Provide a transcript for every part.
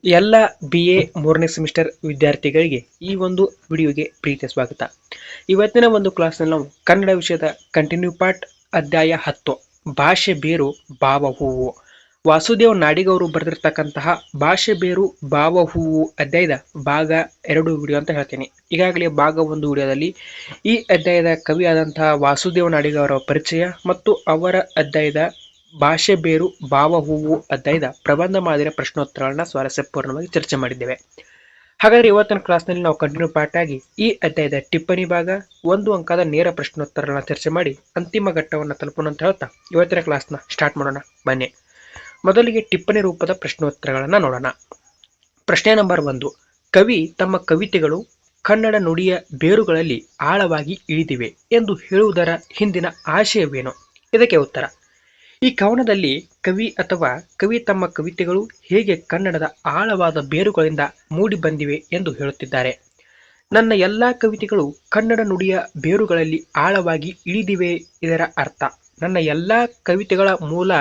ಎಲ್ಲ BA 3ನೇ semester ವಿದ್ಯಾರ್ಥಿಗಳಿಗೆ ಈ ಒಂದು ವಿಡಿಯೋಗೆ ಪ್ರೀತಿಯ ಸ್ವಾಗತ. ಇವತ್ತಿನ ಒಂದು ಕ್ಲಾಸ್ನಲ್ಲಿ ನಾವು ಕನ್ನಡ ವಿಷಯದ ಕಂಟಿನ್ಯೂ ಪಾರ್ಟ್ ಅಧ್ಯಾಯ 10 ಭಾಷೆ ಬೇರು ಭಾವ ಹೂವು. ವಾಸುದೇವ್ ನಾಡಿಗ್ ಅವರು ಬರೆದಿರ್ತಕ್ಕಂತಹ ಭಾಷೆ ಬೇರು ಭಾವ ಹೂವು ಅಧ್ಯಾಯದ ಭಾಗ 2 ವಿಡಿಯೋ ಅಂತ ಹೇಳ್ತೀನಿ. ಈಗಾಗಲೇ ಭಾಗ 1 ವಿಡಿಯೋದಲ್ಲಿ ಈ ಅಧ್ಯಾಯದ ಕವಿಯಾದಂತಹ ವಾಸುದೇವ್ ನಾಡಿಗ್ ಅವರ ಪರಿಚಯ ಮತ್ತು ಅವರ ಅಧ್ಯಾಯದ ಭಾಷೆ ಬೇರು ಭಾವ ಹೂವು ಅಧ್ಯಾಯದ ಪ್ರಬಂಧ ಮಾದರಿಯ ಪ್ರಶ್ನೋತ್ತರಗಳನ್ನ ಸ್ವಾರಸ್ಯಪೂರ್ಣವಾಗಿ ಚರ್ಚೆ ಮಾಡಿದ್ದೇವೆ. ಹಾಗಾದ್ರೆ ಇವತ್ತಿನ ಕ್ಲಾಸ್ನಲ್ಲಿ ನಾವು ಕಂಟಿನ್ಯೂ ಪಾರ್ಟ್ ಆಗಿ ಈ ಅಧ್ಯಾಯದ ಟಿಪ್ಪಣಿ ಭಾಗ 1 ಅಂಕದ ನೇರ ಪ್ರಶ್ನೋತ್ತರಗಳನ್ನ ಚರ್ಚೆ ಮಾಡಿ ಅಂತಿಮ ಘಟ್ಟವನ್ನು ತಲುಪೋಣ ಅಂತ ಹೇಳ್ತಾ ಇವತ್ತಿನ ಕ್ಲಾಸ್ನ ಸ್ಟಾರ್ಟ್ ಮಾಡೋಣ ಬನ್ನಿ. ಮೊದಲಿಗೆ ಟಿಪ್ಪಣಿ ರೂಪದ ಪ್ರಶ್ನೋತ್ತರಗಳನ್ನ ನೋಡೋಣ. ಪ್ರಶ್ನೆ ನಂಬರ್ 1. ಕವಿ ತಮ್ಮ ಕವಿತೆಗಳು ಕನ್ನಡ ನುಡಿಯ ಬೇರುಗಳಲ್ಲಿ ಆಳವಾಗಿ ಇಳಿದಿವೆ ಎಂದು ಹೇಳುವುದರ ಹಿಂದಿನ ಆಶಯವೇನು? ಇದಕ್ಕೆ ಉತ್ತರ. ಈ ಕವನದಲ್ಲಿ ಕವಿ ಅಥವಾ ಕವಿ ತಮ್ಮ ಕವಿತೆಗಳು ಹೇಗೆ ಕನ್ನಡದ ಆಳವಾದ ಬೇರುಗಳಿಂದ ಮೂಡಿ ಬಂದಿವೆ ಎಂದು ಹೇಳುತ್ತಿದ್ದಾರೆ. ನನ್ನ ಎಲ್ಲ ಕವಿತೆಗಳು ಕನ್ನಡ ನುಡಿಯ ಬೇರುಗಳಲ್ಲಿ ಆಳವಾಗಿ ಇಳಿದಿವೆ. ಇದರ ಅರ್ಥ ನನ್ನ ಎಲ್ಲ ಕವಿತೆಗಳ ಮೂಲ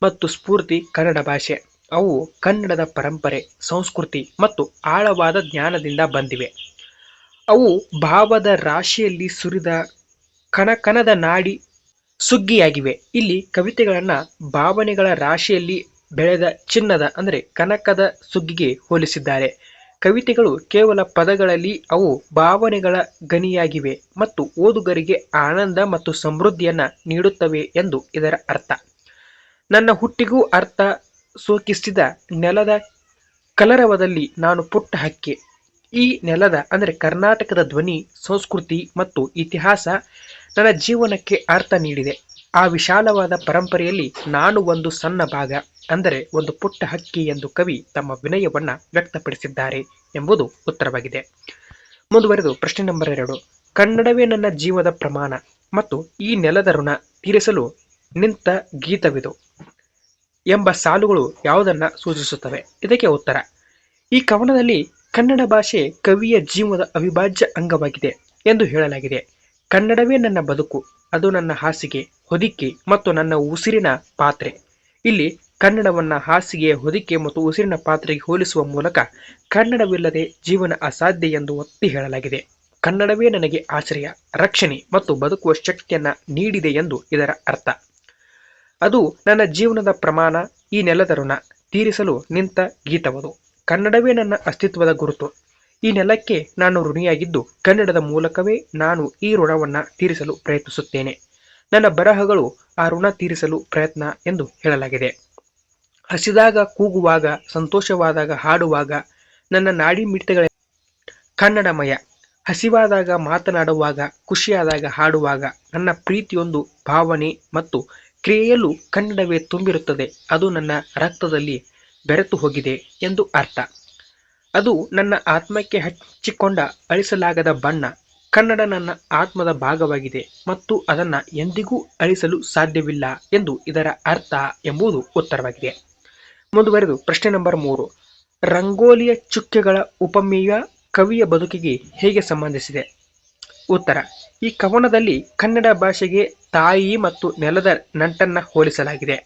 ಮತ್ತು ಸ್ಫೂರ್ತಿ ಕನ್ನಡ ಭಾಷೆ. ಅವು ಕನ್ನಡದ ಪರಂಪರೆ, ಸಂಸ್ಕೃತಿ ಮತ್ತು ಆಳವಾದ ಜ್ಞಾನದಿಂದ ಬಂದಿವೆ. ಅವು ಭಾವದ ರಾಶಿಯಲ್ಲಿ ಸುರಿದ ಕಣಕಣದ ನಾಡಿ ಸುಗ್ಗಿಯಾಗಿವೆ. ಇಲ್ಲಿ ಕವಿತೆಗಳನ್ನ ಭಾವನೆಗಳ ರಾಶಿಯಲ್ಲಿ ಬೆಳೆದ ಚಿನ್ನದ ಅಂದರೆ ಕನಕದ ಸುಗ್ಗಿಗೆ ಹೋಲಿಸಿದ್ದಾರೆ. ಕವಿತೆಗಳು ಕೇವಲ ಪದಗಳಲ್ಲಿ, ಅವು ಭಾವನೆಗಳ ಗನಿಯಾಗಿವೆ ಮತ್ತು ಓದುಗರಿಗೆ ಆನಂದ ಮತ್ತು ಸಮೃದ್ಧಿಯನ್ನ ನೀಡುತ್ತವೆ ಎಂದು ಇದರ ಅರ್ಥ. ನನ್ನ ಹುಟ್ಟಿಗೂ ಅರ್ಥ ಸೋಕಿಸಿದ ನೆಲದ ಕಲರವದಲ್ಲಿ ನಾನು ಪುಟ್ಟ ಹಕ್ಕಿ. ಈ ನೆಲದ ಅಂದರೆ ಕರ್ನಾಟಕದ ಧ್ವನಿ, ಸಂಸ್ಕೃತಿ ಮತ್ತು ಇತಿಹಾಸ ನನ್ನ ಜೀವನಕ್ಕೆ ಅರ್ಥ ನೀಡಿದೆ. ಆ ವಿಶಾಲವಾದ ಪರಂಪರೆಯಲ್ಲಿ ನಾನು ಒಂದು ಸಣ್ಣ ಭಾಗ, ಅಂದರೆ ಒಂದು ಪುಟ್ಟ ಹಕ್ಕಿ ಎಂದು ಕವಿ ತಮ್ಮ ವಿನಯವನ್ನ ವ್ಯಕ್ತಪಡಿಸಿದ್ದಾರೆ ಎಂಬುದು ಉತ್ತರವಾಗಿದೆ. ಮುಂದುವರೆದು ಪ್ರಶ್ನೆ ನಂಬರ್ 2. ಕನ್ನಡವೇ ನನ್ನ ಜೀವದ ಪ್ರಮಾಣ ಮತ್ತು ಈ ನೆಲದ ಋಣ ತೀರಿಸಲು ನಿಂತ ಗೀತವಿದು ಎಂಬ ಸಾಲುಗಳು ಯಾವುದನ್ನ ಸೂಚಿಸುತ್ತವೆ? ಇದಕ್ಕೆ ಉತ್ತರ. ಈ ಕವನದಲ್ಲಿ ಕನ್ನಡ ಭಾಷೆ ಕವಿಯ ಜೀವನದ ಅವಿಭಾಜ್ಯ ಅಂಗವಾಗಿದೆ ಎಂದು ಹೇಳಲಾಗಿದೆ. ಕನ್ನಡವೇ ನನ್ನ ಬದುಕು, ಅದು ನನ್ನ ಹಾಸಿಗೆ, ಹೊದಿಕೆ ಮತ್ತು ನನ್ನ ಉಸಿರಿನ ಪಾತ್ರೆ. ಇಲ್ಲಿ ಕನ್ನಡವನ್ನ ಹಾಸಿಗೆ, ಹೊದಿಕೆ ಮತ್ತು ಉಸಿರಿನ ಪಾತ್ರೆಗೆ ಹೋಲಿಸುವ ಮೂಲಕ ಕನ್ನಡವಿಲ್ಲದೆ ಜೀವನ ಅಸಾಧ್ಯ ಎಂದು ಒತ್ತಿ ಹೇಳಲಾಗಿದೆ. ಕನ್ನಡವೇ ನನಗೆ ಆಶ್ರಯ, ರಕ್ಷಣೆ ಮತ್ತು ಬದುಕುವ ಶಕ್ತಿಯನ್ನ ನೀಡಿದೆ ಎಂದು ಇದರ ಅರ್ಥ. ಅದು ನನ್ನ ಜೀವನದ ಪ್ರಮಾಣ, ಈ ನೆಲದ ಋಣ ತೀರಿಸಲು ನಿಂತ ಗೀತವದು. ಕನ್ನಡವೇ ನನ್ನ ಅಸ್ತಿತ್ವದ ಗುರುತು. ಈ ನೆಲಕ್ಕೆ ನಾನು ಋಣಿಯಾಗಿದ್ದು ಕನ್ನಡದ ಮೂಲಕವೇ ನಾನು ಈ ಋಣವನ್ನ ತೀರಿಸಲು ಪ್ರಯತ್ನಿಸುತ್ತೇನೆ. ನನ್ನ ಬರಹಗಳು ಆ ಋಣ ತೀರಿಸಲು ಪ್ರಯತ್ನ ಎಂದು ಹೇಳಲಾಗಿದೆ. ಹಸಿದಾಗ ಕೂಗುವಾಗ, ಸಂತೋಷವಾದಾಗ ಹಾಡುವಾಗ ನನ್ನ ನಾಡಿ ಮಿಡಿತಗಳ ಕನ್ನಡಮಯ. ಹಸಿವಾದಾಗ ಮಾತನಾಡುವಾಗ, ಖುಷಿಯಾದಾಗ ಹಾಡುವಾಗ ನನ್ನ ಪ್ರೀತಿಯೊಂದು ಭಾವನೆ ಮತ್ತು ಕ್ರಿಯೆಯಲ್ಲೂ ಕನ್ನಡವೇ ತುಂಬಿರುತ್ತದೆ. ಅದು ನನ್ನ ರಕ್ತದಲ್ಲಿ ಬೆರೆತು ಹೋಗಿದೆ ಎಂದು ಅರ್ಥ. ಅದು ನನ್ನ ಆತ್ಮಕ್ಕೆ ಹಚ್ಚಿಕೊಂಡ ಅಳಿಸಲಾಗದ ಬಣ್ಣ. ಕನ್ನಡ ನನ್ನ ಆತ್ಮದ ಭಾಗವಾಗಿದೆ ಮತ್ತು ಅದನ್ನ ಎಂದಿಗೂ ಅಳಿಸಲು ಸಾಧ್ಯವಿಲ್ಲ ಎಂದು ಇದರ ಅರ್ಥ ಎಂಬುದು ಉತ್ತರವಾಗಿದೆ. ಮುಂದುವರೆದು ಪ್ರಶ್ನೆ ನಂಬರ್ 3. ರಂಗೋಲಿಯ ಚುಕ್ಕೆಗಳ ಉಪಮೇಯ ಕವಿಯ ಬದುಕಿಗೆ ಹೇಗೆ ಸಂಬಂಧಿಸಿದೆ? ಉತ್ತರ. ಈ ಕವನದಲ್ಲಿ ಕನ್ನಡ ಭಾಷೆಗೆ ತಾಯಿ ಮತ್ತು ನೆಲದ ನಂಟನ್ನ ಹೋಲಿಸಲಾಗಿದೆ.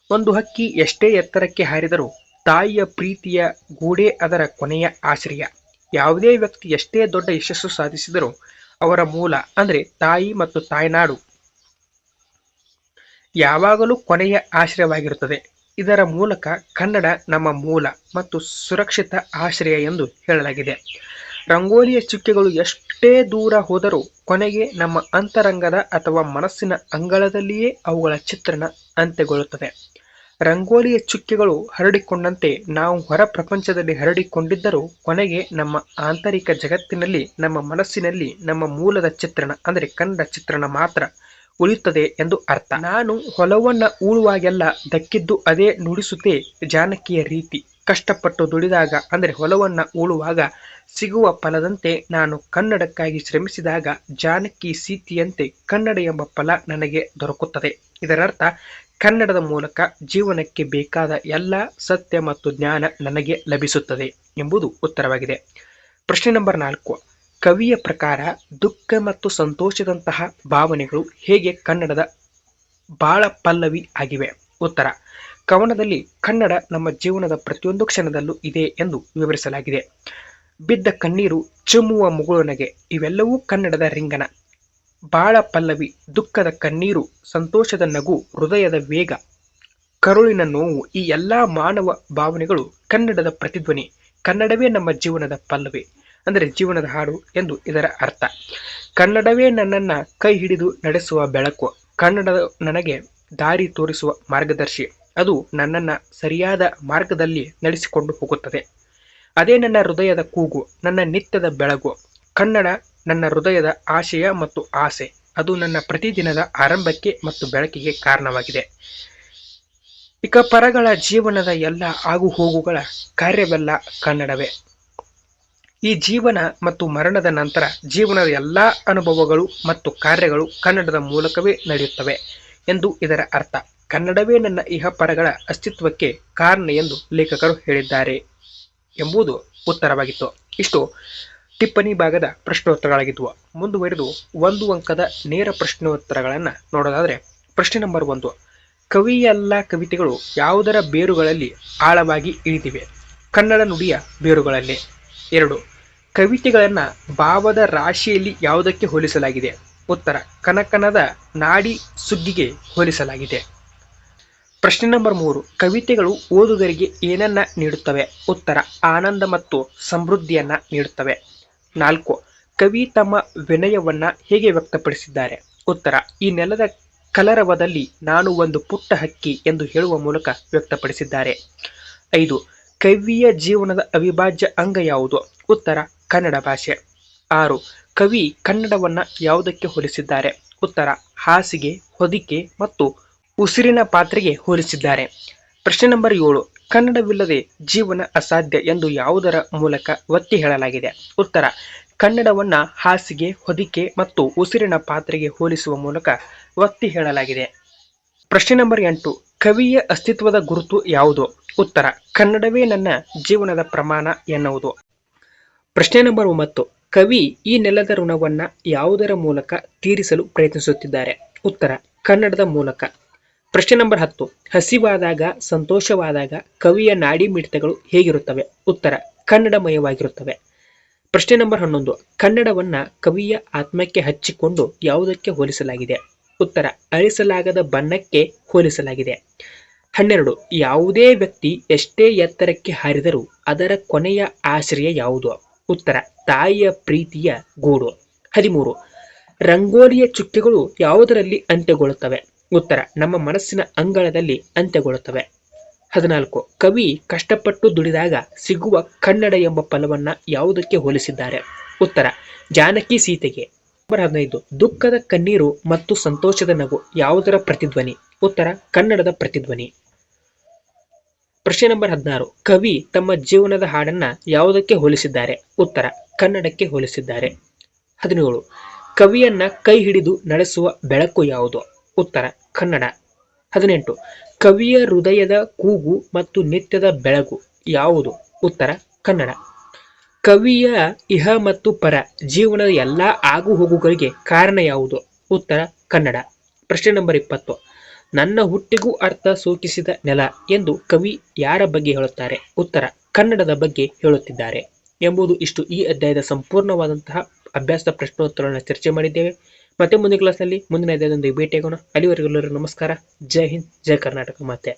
ಒಂದು ಹಕ್ಕಿ ಎಷ್ಟೇ ಎತ್ತರಕ್ಕೆ ಹಾರಿದರೂ ತಾಯಿಯ ಪ್ರೀತಿಯ ಗೂಡೇ ಅದರ ಕೊನೆಯ ಆಶ್ರಯ. ಯಾವುದೇ ವ್ಯಕ್ತಿ ಎಷ್ಟೇ ದೊಡ್ಡ ಯಶಸ್ಸು ಸಾಧಿಸಿದರೂ ಅವರ ಮೂಲ ಅಂದರೆ ತಾಯಿ ಮತ್ತು ತಾಯ್ನಾಡು ಯಾವಾಗಲೂ ಕೊನೆಯ ಆಶ್ರಯವಾಗಿರುತ್ತದೆ. ಇದರ ಮೂಲಕ ಕನ್ನಡ ನಮ್ಮ ಮೂಲ ಮತ್ತು ಸುರಕ್ಷಿತ ಆಶ್ರಯ ಎಂದು ಹೇಳಲಾಗಿದೆ. ರಂಗೋಲಿಯ ಚುಕ್ಕೆಗಳು ಎಷ್ಟೇ ದೂರ ಹೋದರೂ ಕೊನೆಗೆ ನಮ್ಮ ಅಂತರಂಗದ ಅಥವಾ ಮನಸ್ಸಿನ ಅಂಗಳದಲ್ಲಿಯೇ ಅವುಗಳ ಚಿತ್ರಣ ಅಂತ್ಯಗೊಳ್ಳುತ್ತದೆ. ರಂಗೋಲಿಯ ಚುಕ್ಕೆಗಳು ಹರಡಿಕೊಂಡಂತೆ ನಾವು ಹೊರ ಪ್ರಪಂಚದಲ್ಲಿ ಹರಡಿಕೊಂಡಿದ್ದರೂ ಕೊನೆಗೆ ನಮ್ಮ ಆಂತರಿಕ ಜಗತ್ತಿನಲ್ಲಿ, ನಮ್ಮ ಮನಸ್ಸಿನಲ್ಲಿ ನಮ್ಮ ಮೂಲದ ಚಿತ್ರಣ ಅಂದರೆ ಕನ್ನಡ ಚಿತ್ರಣ ಮಾತ್ರ ಉಳಿಯುತ್ತದೆ ಎಂದು ಅರ್ಥ. ನಾನು ಹೊಲವನ್ನ ಉಳುವಾಗೆಲ್ಲ ದಕ್ಕಿದ್ದು ಅದೇ ನುಡಿಸುತ್ತೆ ಜಾನಕಿಯ ರೀತಿ. ಕಷ್ಟಪಟ್ಟು ದುಡಿದಾಗ ಅಂದರೆ ಹೊಲವನ್ನ ಉಳುವಾಗ ಸಿಗುವ ಫಲದಂತೆ ನಾನು ಕನ್ನಡಕ್ಕಾಗಿ ಶ್ರಮಿಸಿದಾಗ ಜಾನಕಿ ಸೀತೆಯಂತೆ ಕನ್ನಡ ಎಂಬ ಫಲ ನನಗೆ ದೊರಕುತ್ತದೆ. ಇದರರ್ಥ ಕನ್ನಡದ ಮೂಲಕ ಜೀವನಕ್ಕೆ ಬೇಕಾದ ಎಲ್ಲ ಸತ್ಯ ಮತ್ತು ಜ್ಞಾನ ನನಗೆ ಲಭಿಸುತ್ತದೆ ಎಂಬುದು ಉತ್ತರವಾಗಿದೆ. ಪ್ರಶ್ನೆ ನಂಬರ್ 4. ಕವಿಯ ಪ್ರಕಾರ ದುಃಖ ಮತ್ತು ಸಂತೋಷದಂತಹ ಭಾವನೆಗಳು ಹೇಗೆ ಕನ್ನಡದ ಬಾಳ ಪಲ್ಲವಿ ಆಗಿವೆ? ಉತ್ತರ. ಕವನದಲ್ಲಿ ಕನ್ನಡ ನಮ್ಮ ಜೀವನದ ಪ್ರತಿಯೊಂದು ಕ್ಷಣದಲ್ಲೂ ಇದೆ ಎಂದು ವಿವರಿಸಲಾಗಿದೆ. ಬಿದ್ದ ಕಣ್ಣೀರು, ಚಿಮ್ಮುವ ಮುಗುಳುನಗೆ ಇವೆಲ್ಲವೂ ಕನ್ನಡದ ರಿಂಗನ. ಬಾಳ ಪಲ್ಲವಿ, ದುಃಖದ ಕಣ್ಣೀರು, ಸಂತೋಷದ ನಗು, ಹೃದಯದ ವೇಗ, ಕರುಳಿನ ನೋವು, ಈ ಎಲ್ಲಾ ಮಾನವ ಭಾವನೆಗಳು ಕನ್ನಡದ ಪ್ರತಿಧ್ವನಿ. ಕನ್ನಡವೇ ನಮ್ಮ ಜೀವನದ ಪಲ್ಲವಿ ಅಂದರೆ ಜೀವನದ ಹಾಡು ಎಂದು ಇದರ ಅರ್ಥ. ಕನ್ನಡವೇ ನನ್ನನ್ನ ಕೈ ಹಿಡಿದು ನಡೆಸುವ ಬೆಳಕು. ಕನ್ನಡ ನನಗೆ ದಾರಿ ತೋರಿಸುವ ಮಾರ್ಗದರ್ಶಿ. ಅದು ನನ್ನನ್ನ ಸರಿಯಾದ ಮಾರ್ಗದಲ್ಲಿ ನಡೆಸಿಕೊಂಡು ಹೋಗುತ್ತದೆ. ಅದೇ ನನ್ನ ಹೃದಯದ ಕೂಗು, ನನ್ನ ನಿತ್ಯದ ಬೆಳಗು. ಕನ್ನಡ ನನ್ನ ಹೃದಯದ ಆಶಯ ಮತ್ತು ಆಸೆ. ಅದು ನನ್ನ ಪ್ರತಿದಿನದ ಆರಂಭಕ್ಕೆ ಮತ್ತು ಬೆಳಕಿಗೆ ಕಾರಣವಾಗಿದೆ. ಇಕಪರಗಳ ಜೀವನದ ಎಲ್ಲ ಆಗು ಹೋಗುಗಳ ಕಾರ್ಯವೆಲ್ಲ ಕನ್ನಡವೇ. ಈ ಜೀವನ ಮತ್ತು ಮರಣದ ನಂತರ ಜೀವನದ ಎಲ್ಲಾ ಅನುಭವಗಳು ಮತ್ತು ಕಾರ್ಯಗಳು ಕನ್ನಡದ ಮೂಲಕವೇ ನಡೆಯುತ್ತವೆ ಎಂದು ಇದರ ಅರ್ಥ. ಕನ್ನಡವೇ ನನ್ನ ಇಹಪರಗಳ ಅಸ್ತಿತ್ವಕ್ಕೆ ಕಾರಣ ಎಂದು ಲೇಖಕರು ಹೇಳಿದ್ದಾರೆ ಎಂಬುದು ಉತ್ತರವಾಗಿತ್ತು. ಇಷ್ಟು ಟಿಪ್ಪಣಿ ಭಾಗದ ಪ್ರಶ್ನೋತ್ತರಗಳಾಗಿದ್ವು. ಮುಂದುವರೆದು 1 ಅಂಕದ ನೇರ ಪ್ರಶ್ನೋತ್ತರಗಳನ್ನು ನೋಡೋದಾದರೆ, ಪ್ರಶ್ನೆ ನಂಬರ್ 1, ಕವಿಯ ಕವಿತೆಗಳು ಯಾವುದರ ಬೇರುಗಳಲ್ಲಿ ಆಳವಾಗಿ ಇಳಿದಿವೆ? ಕನ್ನಡ ನುಡಿಯ ಬೇರುಗಳಲ್ಲಿ. 2, ಕವಿತೆಗಳನ್ನು ಭಾವದ ರಾಶಿಯಲ್ಲಿ ಯಾವುದಕ್ಕೆ ಹೋಲಿಸಲಾಗಿದೆ? ಉತ್ತರ, ಕನಕನದ ನಾಡಿ ಸುಗ್ಗಿಗೆ ಹೋಲಿಸಲಾಗಿದೆ. ಪ್ರಶ್ನೆ ನಂಬರ್ 3, ಕವಿತೆಗಳು ಓದುಗರಿಗೆ ಏನನ್ನ ನೀಡುತ್ತವೆ? ಉತ್ತರ, ಆನಂದ ಮತ್ತು ಸಮೃದ್ಧಿಯನ್ನ ನೀಡುತ್ತವೆ. 4, ಕವಿ ತಮ್ಮ ವಿನಯವನ್ನ ಹೇಗೆ ವ್ಯಕ್ತಪಡಿಸಿದ್ದಾರೆ? ಉತ್ತರ, ಈ ನೆಲದ ಕಲರವದಲ್ಲಿ ನಾನು ಒಂದು ಪುಟ್ಟ ಹಕ್ಕಿ ಎಂದು ಹೇಳುವ ಮೂಲಕ ವ್ಯಕ್ತಪಡಿಸಿದ್ದಾರೆ. 5, ಕವಿಯ ಜೀವನದ ಅವಿಭಾಜ್ಯ ಅಂಗ ಯಾವುದು? ಉತ್ತರ, ಕನ್ನಡ ಭಾಷೆ. 6, ಕವಿ ಕನ್ನಡವನ್ನ ಯಾವುದಕ್ಕೆ ಹೋಲಿಸಿದ್ದಾರೆ? ಉತ್ತರ, ಹಾಸಿಗೆ, ಹೊದಿಕೆ ಮತ್ತು ಉಸಿರಿನ ಪಾತ್ರೆಗೆ ಹೋಲಿಸಿದ್ದಾರೆ. ಪ್ರಶ್ನೆ ನಂಬರ್ 7, ಕನ್ನಡವಿಲ್ಲದೆ ಜೀವನ ಅಸಾಧ್ಯ ಎಂದು ಯಾವುದರ ಮೂಲಕ ಒತ್ತಿ ಹೇಳಲಾಗಿದೆ? ಉತ್ತರ, ಕನ್ನಡವನ್ನ ಹಾಸಿಗೆ, ಹೊದಿಕೆ ಮತ್ತು ಉಸಿರಿನ ಪಾತ್ರೆಗೆ ಹೋಲಿಸುವ ಮೂಲಕ ಒತ್ತಿ ಹೇಳಲಾಗಿದೆ. ಪ್ರಶ್ನೆ ನಂಬರ್ 8, ಕವಿಯ ಅಸ್ತಿತ್ವದ ಗುರುತು ಯಾವುದು? ಉತ್ತರ, ಕನ್ನಡವೇ ನನ್ನ ಜೀವನದ ಪ್ರಮಾಣ ಎನ್ನುವುದು. ಪ್ರಶ್ನೆ ನಂಬರ್ 9, ಕವಿ ಈ ನೆಲದ ಋಣವನ್ನ ಯಾವುದರ ಮೂಲಕ ತೀರಿಸಲು ಪ್ರಯತ್ನಿಸುತ್ತಿದ್ದಾರೆ? ಉತ್ತರ, ಕನ್ನಡದ ಮೂಲಕ. ಪ್ರಶ್ನೆ ನಂಬರ್ 10, ಹಸಿವಾದಾಗ, ಸಂತೋಷವಾದಾಗ ಕವಿಯ ನಾಡಿ ಮಿಡಿತಗಳು ಹೇಗಿರುತ್ತವೆ? ಉತ್ತರ, ಕನ್ನಡಮಯವಾಗಿರುತ್ತವೆ. ಪ್ರಶ್ನೆ ನಂಬರ್ 11, ಕನ್ನಡವನ್ನ ಕವಿಯ ಆತ್ಮಕ್ಕೆ ಹಚ್ಚಿಕೊಂಡು ಯಾವುದಕ್ಕೆ ಹೋಲಿಸಲಾಗಿದೆ? ಉತ್ತರ, ಅಳಿಸಲಾಗದ ಬಣ್ಣಕ್ಕೆ ಹೋಲಿಸಲಾಗಿದೆ. 12, ಯಾವುದೇ ವ್ಯಕ್ತಿ ಎಷ್ಟೇ ಎತ್ತರಕ್ಕೆ ಹಾರಿದರೂ ಅದರ ಕೊನೆಯ ಆಶ್ರಯ ಯಾವುದು? ಉತ್ತರ, ತಾಯಿಯ ಪ್ರೀತಿಯ ಗೂಡು. 13, ರಂಗೋಲಿಯ ಚುಕ್ಕೆಗಳು ಯಾವುದರಲ್ಲಿ ಅಂತ್ಯಗೊಳ್ಳುತ್ತವೆ? ಉತ್ತರ, ನಮ್ಮ ಮನಸ್ಸಿನ ಅಂಗಳದಲ್ಲಿ ಅಂತ್ಯಗೊಳ್ಳುತ್ತವೆ. 14, ಕವಿ ಕಷ್ಟಪಟ್ಟು ದುಡಿದಾಗ ಸಿಗುವ ಕನ್ನಡ ಎಂಬ ಫಲವನ್ನ ಯಾವುದಕ್ಕೆ ಹೋಲಿಸಿದ್ದಾರೆ? ಉತ್ತರ, ಜಾನಕಿ ಸೀತೆಗೆ. 15, ದುಃಖದ ಕಣ್ಣೀರು ಮತ್ತು ಸಂತೋಷದ ನಗು ಯಾವುದರ ಪ್ರತಿಧ್ವನಿ? ಉತ್ತರ, ಕನ್ನಡದ ಪ್ರತಿಧ್ವನಿ. ಪ್ರಶ್ನೆ ನಂಬರ್ 16, ಕವಿ ತಮ್ಮ ಜೀವನದ ಹಾಡನ್ನ ಯಾವುದಕ್ಕೆ ಹೋಲಿಸಿದ್ದಾರೆ? ಉತ್ತರ, ಕನ್ನಡಕ್ಕೆ ಹೋಲಿಸಿದ್ದಾರೆ. 17, ಕವಿಯನ್ನ ಕೈ ಹಿಡಿದು ನಡೆಸುವ ಬೆಳಕು ಯಾವುದು? ಉತ್ತರ, ಕನ್ನಡ. 18, ಕವಿಯ ಹೃದಯದ ಕೂಗು ಮತ್ತು ನಿತ್ಯದ ಬೆಳಗು ಯಾವುದು? ಉತ್ತರ, ಕನ್ನಡ. ಕವಿಯ ಇಹ ಮತ್ತು ಪರ ಜೀವನದ ಎಲ್ಲಾ ಆಗು ಹೋಗುಗಳಿಗೆ ಕಾರಣ ಯಾವುದು? ಉತ್ತರ, ಕನ್ನಡ. ಪ್ರಶ್ನೆ ನಂಬರ್ 20, ನನ್ನ ಹುಟ್ಟಿಗೂ ಅರ್ಥ ಸೂಚಿಸಿದ ನೆಲ ಎಂದು ಕವಿ ಯಾರ ಬಗ್ಗೆ ಹೇಳುತ್ತಾರೆ? ಉತ್ತರ, ಕನ್ನಡದ ಬಗ್ಗೆ ಹೇಳುತ್ತಿದ್ದಾರೆ ಎಂಬುದು ಇಷ್ಟು ಈ ಅಧ್ಯಾಯದ ಸಂಪೂರ್ಣವಾದಂತಹ ಅಭ್ಯಾಸ ಪ್ರಶ್ನೋತ್ತರಗಳನ್ನು ಚರ್ಚೆ ಮಾಡಿದ್ದೇವೆ. ಮತ್ತೆ ಮುಂದಿನ ಕ್ಲಾಸ್ನಲ್ಲಿ ಮುಂದಿನ ಅಧ್ಯಾಯದೊಂದಿಗೆ ಭೇಟಿಯಾಗೋಣ. ಅಲ್ಲಿವರೆಗೂ ಎಲ್ಲರಿಗೂ ನಮಸ್ಕಾರ. ಜೈ ಹಿಂದ್, ಜೈ ಕರ್ನಾಟಕ ಮಾತೆ.